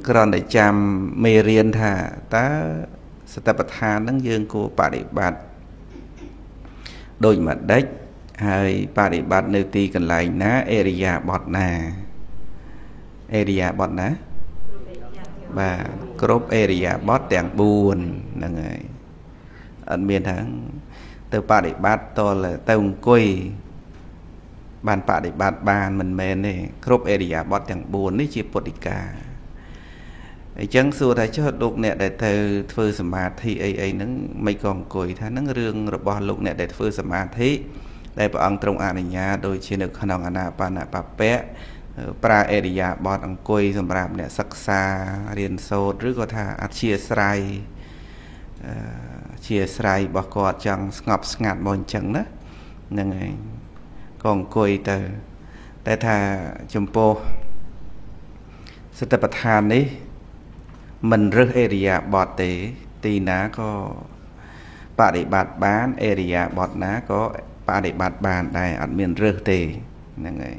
ក្រនតែចាំមេរៀនថាតើសតិប្បដ្ឋានហ្នឹងយើងគួរបដិបត្តិដូចម្ដេចហើយបដិបត្តិនៅទីកន្លែងណាអេរិយាបថណាអេរិយាបថណាបាទគ្រប់អេរិយាបថទាំង4ហ្នឹងហើយអត់មានថាទៅបដិបត្តិតលទៅអង្គុយបានបដិបត្តិបានមិនមែនទេគ្រប់អេរិយាបថទាំង4នេះជាពុទ្ធិកាអញ្ចឹងសួរថាចុះលោកអ្នកដែលទៅធ្វើសមាធិអីហ្នឹងមិនក៏អង្គុយថាហ្នឹងរឿងរបស់លោកអ្នកដែលធ្វើសមាធិដែលព្រះអង្គទ្រង់អនុញ្ញាតដូចជានៅក្នុងអានាបានបពៈប្រើអេរិយាបថអង្គុយសម្រាប់អ្នកសិក្សារៀនសូត្រឬក៏ថាអធិស្រ័យជាស្រ័យរបស់គាត់ចង់ស្ងប់ស្ងាត់មកអញ្ចឹងណាហ្នឹងហើយក៏អង្គុយទៅតែថាចំពោះសតិប្បដ្ឋាននេះមិនរើសអេរិយាបថទេទីណាក៏បដិបត្តិបានអេរិយាបថណាក៏បដិបត្តិបានដែរអត់មានរើសទេហ្នឹងហើយ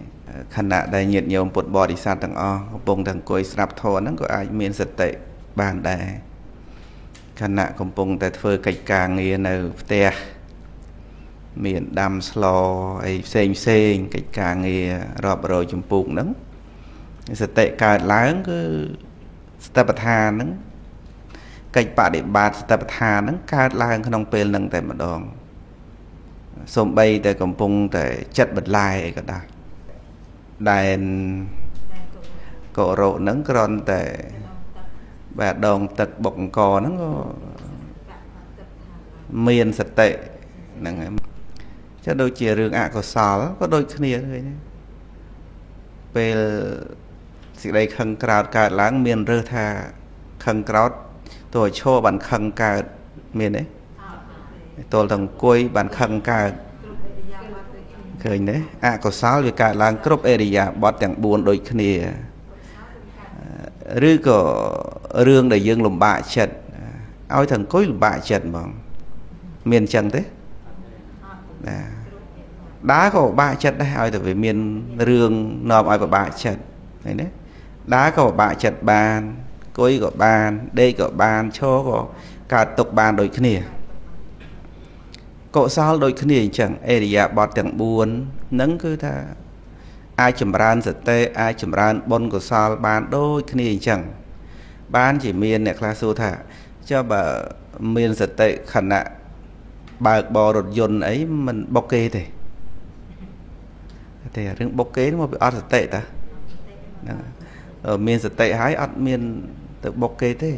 ខណៈដែលញាតិញោមពុទ្ធបរិស័ទទាំងអស់កំពុងតែអង្គុយស្ដាប់ធម៌ហ្នឹងក៏អាចមានសតិបានដែរខណៈកំពុងតែធ្វើកិច្ចការងារនៅផ្ទះមានដាំស្លអីផ្សេងកិច្ចការងាររាប់រយចម្ពោះហ្នឹងសតិកើតឡើងគឺសតិប្បដ្ឋានហ្នឹងកិច្ចបដិបត្តិសតិប្បដ្ឋានហ្នឹងកើតឡើងក្នុងពេលហ្នឹងតែម្ដងសំបីតែកំពុងតែចិត្តបន្លែអីក៏ដោយដែនកោរោហ្នឹងគ្រាន់តែបាទដងទឹកបុកអង្គហ្នឹងក៏មានសតិហ្នឹងហើយចុះដូចជារឿងអកុសលក៏ដូចគ្នាឃើញទេពេលសេចក្តីខឹងក្រោធកើតឡើងមានរើសថាខឹងក្រោធទោះឈរបានខឹងកើតមានទេទល់តែអង្គុយបានខឹងកើតឃើញទេអកុសលវាកើតឡើងគ្រប់អេរិយាបថទាំង4ដូចគ្នាឬក៏រឿងដែលយើងលំបាកចិត្តឲ្យតែអង្គុយលំបាកចិត្តហ្មងមានអញ្ចឹងទេណាដើរក៏ពិបាកចិត្តដែរឲ្យតែវាមានរឿងនាំឲ្យពិបាកចិត្តឃើញទេដើរក៏ពិបាកចិត្តបានអង្គុយក៏បានដេកក៏បានឈរក៏កើតទុកបានដូចគ្នាកុសលដូចគ្នាអញ្ចឹងអេរិយាបថទាំង4ហ្នឹងគឺថាអាចចម្រើនសតិអាចចម្រើនបុណ្យកុសលបានដូចគ្នាអញ្ចឹងបានជាមានអ្នកខ្លះសួរថាចុះបើមានសតិខណៈបើកបររថយន្តអីមិនបុកគេទេតែរឿងបុកគេមកពីអត់សតិតាមានសតិហើយអត់មានទៅបុកគេទេ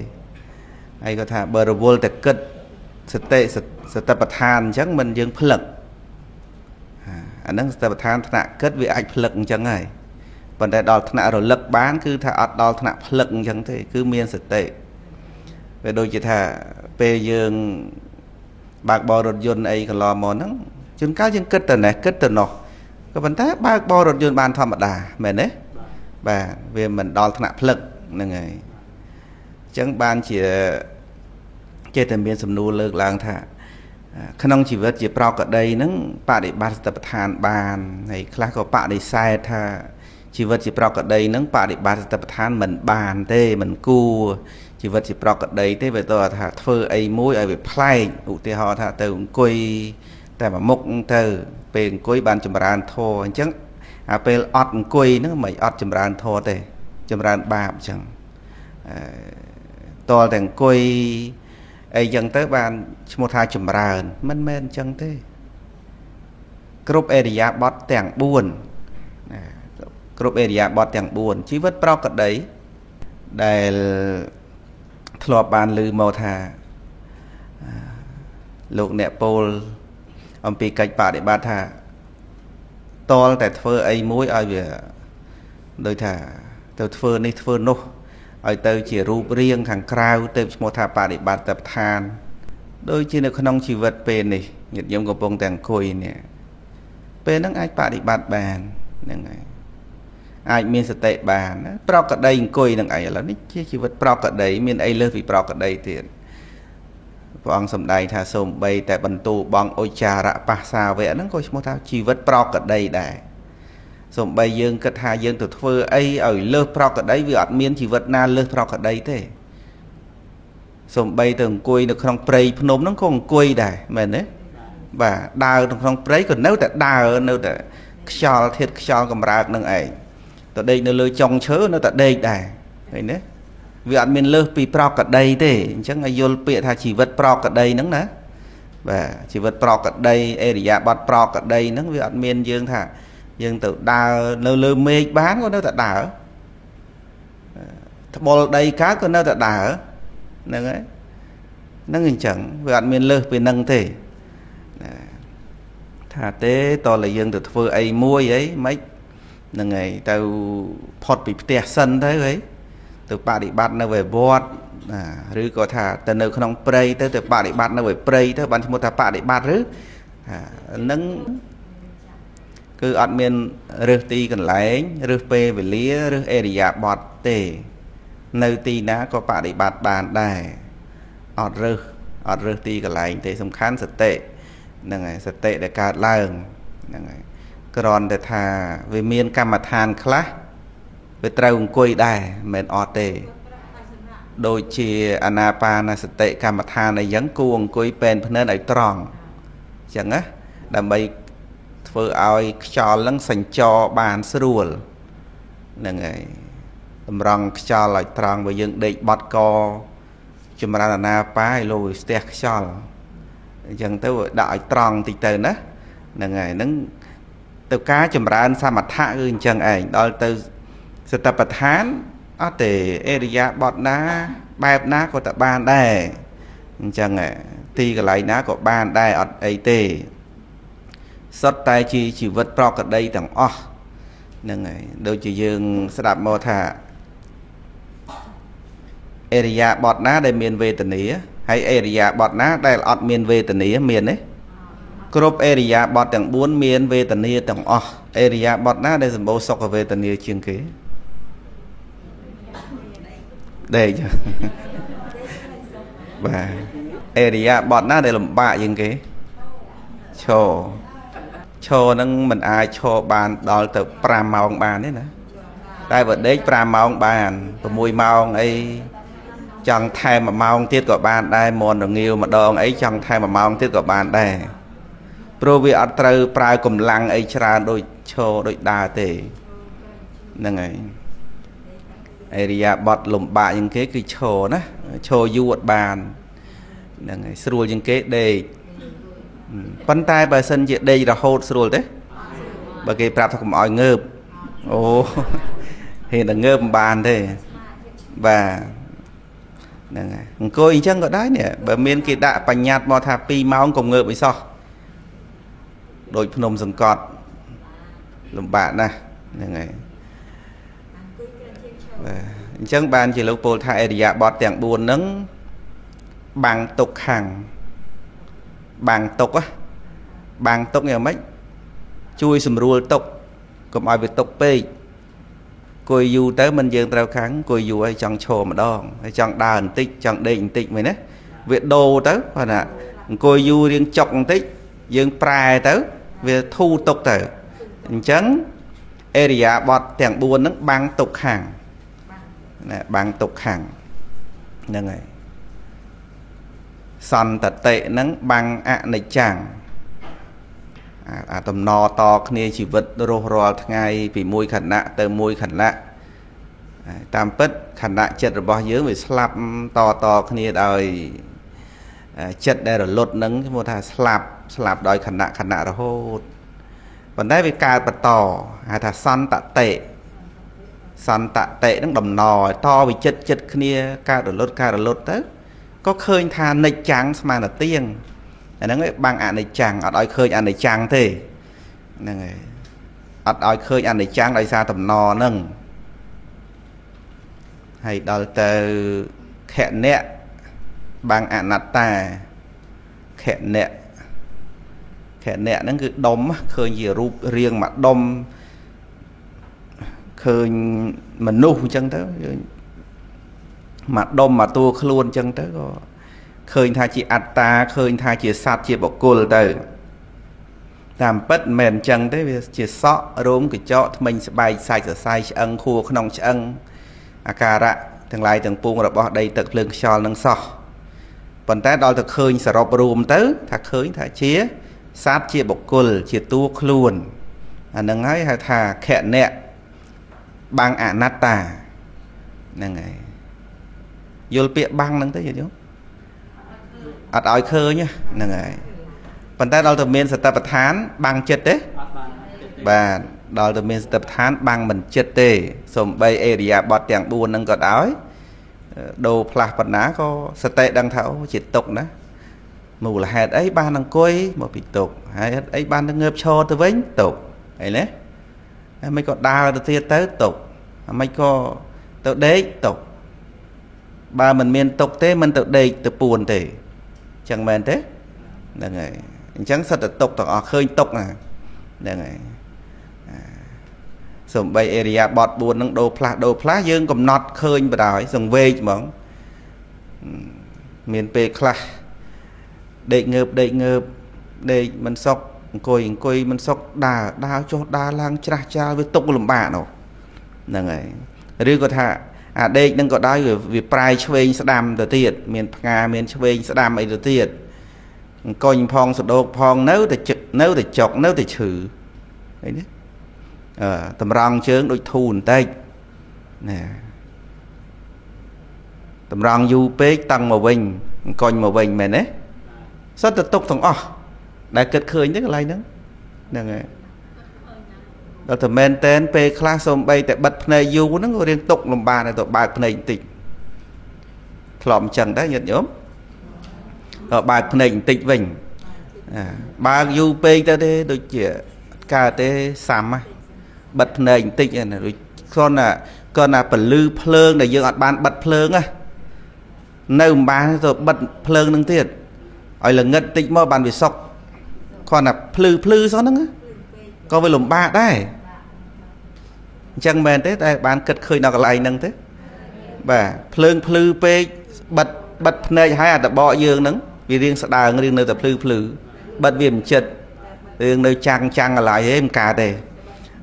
ហើយគាត់ថាបើរវល់តែគិតសតិសតិប្បដ្ឋានអញ្ចឹងមិនយើងផ្លឹកអាហ្នឹងសតិប្បដ្ឋានថ្នាក់គិតវាអាចផ្លឹកអញ្ចឹងហើយប៉ុន្តែដល់ថ្នាក់រលឹកបានគឺថាអត់ដល់ថ្នាក់ផ្លឹកអញ្ចឹងទេគឺមានសតិវាដូចជាថាពេលយើងបើកបររថយន្តអីកន្លងមកហ្នឹងជួនកាលយើងគិតទៅណេះគិតទៅនោះក៏ប៉ុន្តែបើកបររថយន្តបានធម្មតាមែនទេបាទវាមិនដល់ថ្នាក់ផ្លឹកហ្នឹងហើយអញ្ចឹងបានជាចេះតែមានសំណួរលើកឡើងថាក្នុងជីវិតជាប្រកដីហ្នឹងបដិបត្តិសតិប្បដ្ឋានបានហើយខ្លះក៏បដិសេធថាជីវិតជាប្រកដីហ្នឹងបដិបត្តិសតិប្បដ្ឋានមិនបានទេមិនគួរជីវិតជាប្រកដីទេវាទៅថាធ្វើអីមួយឲ្យវាប្លែកឧទាហរណ៍ថាទៅអង្គុយតែមួយមុខទៅពេលអង្គុយបានចម្រើនធម៌អញ្ចឹងអាពេលអត់អង្គុយហ្នឹងមិនអត់ចម្រើនធម៌ទេចម្រើនបាបអញ្ចឹងតលតែអង្គុយអីចឹងទៅបានឈ្មោះថាចម្រើនមិនមែនអញ្ចឹងទេគ្រប់អេរិយាបថទាំង4គ្រប់អេរិយាបថទាំង4ជីវិតប្រកដីដែលធ្លាប់បានឮមកថាលោកអ្នកពោលអំពីកិច្ចបដិបត្តិថាតលតែធ្វើអីមួយឲ្យវាដូចថាទៅធ្វើនេះធ្វើនោះឲ្យទៅជារូបរាងខាងក្រៅទៅឈ្មោះថាបដិបត្តិដ្ឋានដូចជានៅក្នុងជីវិតពេលនេះញាតិញោមកំពុងតែអង្គុយនេះពេលហ្នឹងអាចបដិបត្តិបានហ្នឹងហើយអាចមានសតិបានប្រកដីអង្គុយនឹងអីឥឡូវនេះជាជីវិតប្រកដីមានអីលើសពីប្រកដីទៀតព្រះអង្គសម្ដែងថាសូម្បីតែបន្ទូបងឧច្ចារៈបះសាវៈហ្នឹងក៏ឈ្មោះថាជីវិតប្រកដីដែរ Xong bây dương kết hà dương từ thơ ấy ở lơ prọc ở đấy vì ọt miên chỉ vật na lơ prọc ở đây thế. Xong bây từng quỳ được không prey phnom nó còn quỳ đài mền đấy. Và đào được không prey còn nếu ta đào nếu ta khol thiệt khol cầm rạc nâng ấy. Tụi đây nó lơ trong chớ nó ta đây đài. Vậy đấy. Vì ọt miên lơ pi prọc ở đây thế. Chắc là vô bịa thà chỉ vật prọc ở đây nâng ná. Và chỉ vật prọc ở đây, area bọt prọc ở đây nâng vì ọt miên dương thà. Dương tự đào lơ mê bán có nó ta đào. Bồ đây cá có nó ta đào. Nâng ấy. Nâng hình chẳng vì ọt miên lơ vì nâng thế. Thà tế to là dương tự thơ ấy muôi ấy mấy. Nâng ấy tao phọt bị tè sân thế ấy. Từ bà đi bắt nó về bọt. Rồi có thà tờ nơi không prey tới từ bà đi bắt nó về prey tới bạn một thà bà đi bắt rứ. Nâng cứ ọt miên rư ti cần lấy rư pê về lía rư area bọt tê nơi ti ná có bà đi bắt bàn đài ọt rư ti cần lấy tê xâm khán sạch tệ sạch tệ để cả làng còn để thà về miên cam mặt hàn khá về trâu quay đài mến ọt tê đôi chì anapa sạch tệ cam mặt hàn này dẫn cuồng quay bên nên ở tròn chẳng á đàm bây vừa ai cho lăng sành cho bàn srul nè ngày tầm răng cho lại trăng với những định bọt co chùm ra na phái lùi stẹt cho chẳng tới đại trăng thì từ đó nè ngày nâng từ cá chùm ra anh sa mặt hạ ư chẳng ảnh đó từ sự tập bật hán ở để area bọt ná bẹp ná của tập ban đây chẳng ạ thì cái lại ná của ban đây ở ấy tê sót tay chỉ vật prok ở đây tầng o nâng này đôi chỉ dương sẽ đạp mô thả area bọt ná đây miền về tần ý hay area bọt ná đây là miền về tần ý miền đấy group area bọt tầng 4 miền về tần ý tầng o area bọt ná đây là bố sọc ở về tần ý chương kế đây chứ và area bọt ná đây là bạ chương kế cho nâng mình ai cho bàn đó từ pram màu bàn đấy nè đây vật đấy pram màu bàn và mùi màu ấy chẳng thay mà màu tiết của bàn đây mòn được nhiều mà đòn ấy chẳng thay mà màu tiết của bàn đây pro vi ở từ prai cùng lăng ấy ra đôi cho đôi đa tề nâng ấy area bọt lùm bạ những cái cho đó cho du bàn nâng ấy sưu những cái đây bắn tay bà sân chuyện đây là hốt rồi đấy bà kì prap không mọi ngợp ồ hiện là ngợp bàn thế và cô ý chân gọi đấy nè bà miên kì đã bánh nhạt mò thà pi máu cùng ngợp với so đôi phnom dừng cọt lùm bạn nè chân bàn chỉ lúc bố thà area bọt tiếng buồn nâng bằng tục hàng bằng tục á bằng tục nhiều mấy chui sầm rùa tục còn ai việc tục pe coi dù tới mình dương trao kháng coi dù ai chẳng trồ mà đo hay chẳng đàn tích chẳng định tích mày đấy việc đồ tới phải nè coi dù riêng chọc tích dương prai tới việc thu tục tới chấn area bọt tiếng buồn nó bằng tục hàng nè bằng tục hàng nè này sân tật tệ nắng bằng ạ này chẳng tầm no to kia chỉ vật rô ngay vì mùi khẩn nạ từ mùi khẩn lạ tam pất khẩn nạ chất rồi bao nhiêu vì slap to kia đời chất đây rồi lột nắng một thà slap đòi khẩn nạ rồi hốt vấn đề về cài bật tỏ hay thà sân tạ tệ nó đầm nò to vì chất kia cao rồi lột tới có khơi tha nịch trắng mà là tiên nó bằng ảnh này chẳng ở đòi khơi ảnh này chẳng thế ở đòi khơi ảnh này chẳng đòi xa tầm nò nâng hay đòi từ khẹn nẹ bằng ảnh nạt ta khẹn nẹ nó cứ đom khơi gì rụp riêng mà đom khơi mà nụ chân tới mà đom mà tua luôn chân tới khơi tha chị ạt ta khơi tha chị sát chị bọc cô tới តាមពិតមិនមែនអញ្ចឹងទេវាជាសក់រោមកញ្ចក់ថ្មិញស្បែកសាច់សរសៃឆ្អឹងខួរក្នុងឆ្អឹងអាការៈទាំងឡាយទាំងពួងរបស់ដីទឹកភ្លើងខ្យល់នឹងសោះប៉ុន្តែដល់ទៅឃើញសរុបរួមទៅថាឃើញថាជាសត្វជាបុគ្គលជាតួខ្លួនអានឹងហើយហៅថាខណៈបាំងអនត្តាហ្នឹងហើយយល់ពាក្យបាំងហ្នឹងទៅយល់អត់ឲ្យឃើញហ្នឹងហើយប៉ុន្តែដល់ទៅមានសតិប្បដ្ឋានបាំងចិត្តទេបាទដល់ទៅមានសតិប្បដ្ឋានបាំងមិនចិត្តទេសំបីអេរិយាបថទាំង4ហ្នឹងក៏ដោយដូរផ្លាស់បណ្ណាក៏សតិដឹងថាអូជាទុកណាមូលហេតុអីបានអង្គុយមកពីទុកហើយហេតុអីបានទៅងើបឈរទៅវិញទុកអីណាហើយមិនក៏ដើរទៅទៀតទៅទុកហើយមិនក៏ទៅដេកទុកបើមិនមានទុកទេមិនទៅដេកទៅពួនទេអញ្ចឹងមែនទេហ្នឹងហើយអញ្ចឹងសិតតែទុកទាំងអស់ឃើញទុកហ្នឹងហើយសំបីអេរិយាបថ4ហ្នឹងដូរផ្លាស់យើងកំណត់ឃើញបដ ாய் សង្វេកហ្មងមានពេលខ្លះដេកងើបដេកមិនសុខអង្គុយមិនសុខដើរចុះដើរឡើងច្រាស់ច្រាលវាទុកលំបាកនោះហ្នឹងហើយឬក៏ថាអាដេកហ្នឹងក៏ដោយវាប្រែឆ្វេងស្ដាំទៅទៀតមានផ្ងាមានឆ្វេងស្ដាំអីទៅទៀតអង្គុយផងសដោកផងនៅតែចុកនៅតែឈឺឃើញទេតម្រង់ជើងដូចធូរបន្តិចណាតម្រង់យូរពេកតឹងមកវិញអង្គុញមកវិញមែនទេសិតទៅទុកទាំងអស់ដែលគិតឃើញទេកន្លែងហ្នឹងហ្នឹងហើយដល់តែមែនតែនពេលខ្លះសូម្បីតែបិទភ្នែកយូរហ្នឹងក៏រៀងទុកលំបាកដែរទៅបើកភ្នែកបន្តិចធ្លាប់អញ្ចឹងដែរញាតិញោមបើកភ្នែកបន្តិចវិញបើកយូរពេកទៅទេដូចជាកើតទេសាំបិទភ្នែកបន្តិចណាដូចគ្រាន់តែពលឺភ្លើងដែលយើងអត់បានបិទភ្លើងនៅមិនបានទៅបិទភ្លើងនឹងទៀតឲ្យល្ងិតតិចមកបានវាសុកគ្រាន់តែភ្លឺសោះហ្នឹងក៏វាលំបាកដែរអញ្ចឹងមែនទេតែបានគិតឃើញដល់កន្លែងហ្នឹងទេបាទភ្លើងភ្លឺពេកបិទភ្នែកឲ្យអាតបកយើងហ្នឹងវារៀងស្ដើងរៀងនៅតែភ្លឺបិទវាមិនចិត្តរឿងនៅចាំងកន្លែងហេមិនកើតទេ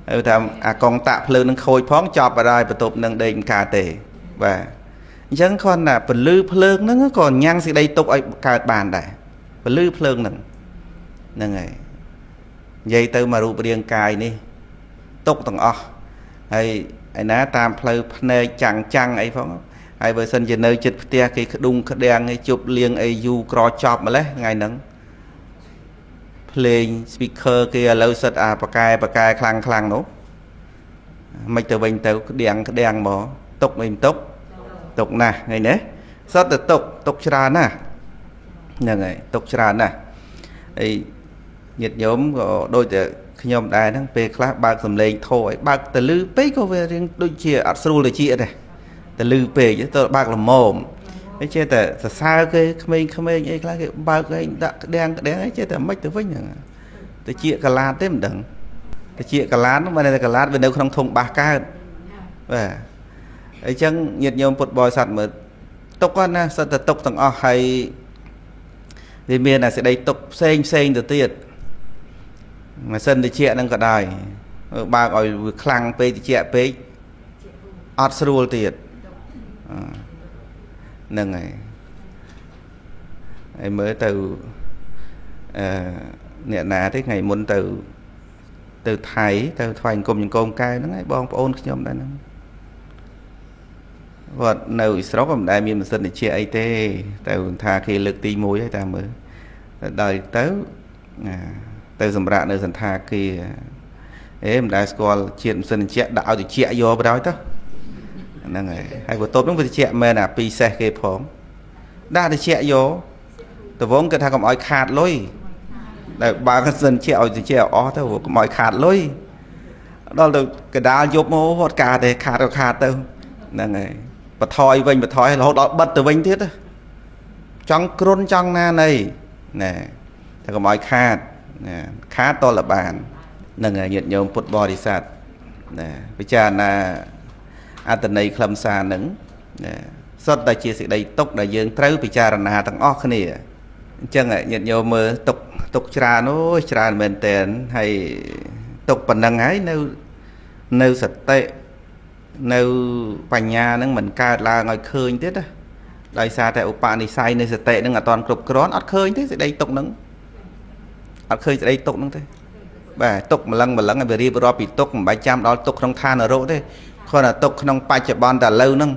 ហើយថាអាកងតាក់ភ្លើងនឹងខូចផងចប់បាត់ហើយបន្ទប់នឹងដេកមិនកើតទេបាទអញ្ចឹងគ្រាន់តែពលឺភ្លើងហ្នឹងក៏ញ៉ាំងសេចក្តីទុកឲ្យកើតបានដែរពលឺភ្លើងហ្នឹងហើយនិយាយទៅមករូបរាងកាយនេះទុកទាំងអស់ហើយឯណាតាមផ្លូវភ្នែកចាំងអីផងហើយបើសិនជានៅចិត្តផ្ទះគេក្ដុងក្ដាំងឯជប់លៀងអីយូក្រចប់ម្លេះថ្ងៃហ្នឹងភ្លេង speaker គេឥឡូវសិតអាបកែខ្លាំងនោះមិនទៅវិញទៅក្ដាំងមកទុកមិនទុកណាស់ឃើញទេសិតទៅទុកច្រើនណាស់ហ្នឹងហើយទុកច្រើនណាស់ហើយញាតិញោមក៏ដូចតែខ្ញុំដែរហ្នឹងពេលខ្លះបើកសំឡេងធោឲ្យបើកទៅលឺពេកក៏វារៀងដូចជាអត់ស្រួលទៅជាដែរទៅលឺពេកទៅបើកល្មមហើយចេះតែសរសើរគេក្មេងអីខ្លះគេបើកឲ្យដាក់ក្ដាំងអីចេះតែមិនទៅវិញហ្នឹងទៅជាកាឡាតទេមិនដឹងទៅជាកាឡាតហ្នឹងមិនតែកាឡាតវានៅក្នុងធុងបាសកើតបាទអញ្ចឹងញាតិញោមពុទ្ធបរិស័ទមើលទុកណាសិតតែទុកទាំងអស់ហើយវាមានអាសេចក្តីទុកផ្សេងទៅទៀតម៉ាស៊ីនតិចហ្នឹងក៏ដោយបើកឲ្យវាខ្លាំងពេកតិចពេកអត់ស្រួលទៀតហ្នឹងហើយមើលទៅអ្នកណាទេថ្ងៃមុនទៅថៃទៅថ្វាយអង្គមកូនកែវហ្នឹងហើយបងប្អូនខ្ញុំដែរហ្នឹងគាត់នៅអ៊ីស្រុកក៏មិនដែលមានម៉ាស៊ីនតិចអីទេតែថាគេលើកទី1ហើយតាមមើលដល់ទៅសម្រាប់នៅសន្តាគារមិនដែលស្គាល់ជាតិម៉ាស៊ីនតិចដាក់ឲ្យតិចយកបណ្ដោយទៅហ្នឹងហើយបន្ទប់ហ្នឹងវាតិចមែនអាពីសេះគេផងដាក់តិចយកតវងគាត់ថាកុំឲ្យខាតលុយដែលបើកសិនជាឲ្យតិចអស់ទៅកុំឲ្យខាតលុយដល់ទៅកដាលយប់មកហត់ការទេខាតទៅហ្នឹងហើយបន្ថយវិញរហូតដល់បិទទៅវិញទៀតចង់គ្រុនចង់ណាណីណាតែកុំឲ្យខាតតលបានហ្នឹងហើយញាតិញោមពុទ្ធបរិស័ទណាពិចារណាអត្តន័យខ្លឹមសារហ្នឹងសុទ្ធតែជាសេចក្តីទុកដែលយើងត្រូវពិចារណាទាំងអស់គ្នាអញ្ចឹងញាតិញោមមើល ตกจราโน้จราเหมือนเต้นให้ตกปนังให้ในสติในปัญญานั่งเหมือนการลาง่อยเคยtiết á đại sa tại upa này saiในสตินั่งอ่ะตอนกรบกร้อนอัดเคยtiết sẽ đây tụng nắngอัดเคยsẽ đây tụng nắng thế bà tụng mà lăng ngày beri bro bị tụng 700 đó tụng trong than ở rỗ thế còn là tụng trong ปัจจุบัน แต่ lâu nắng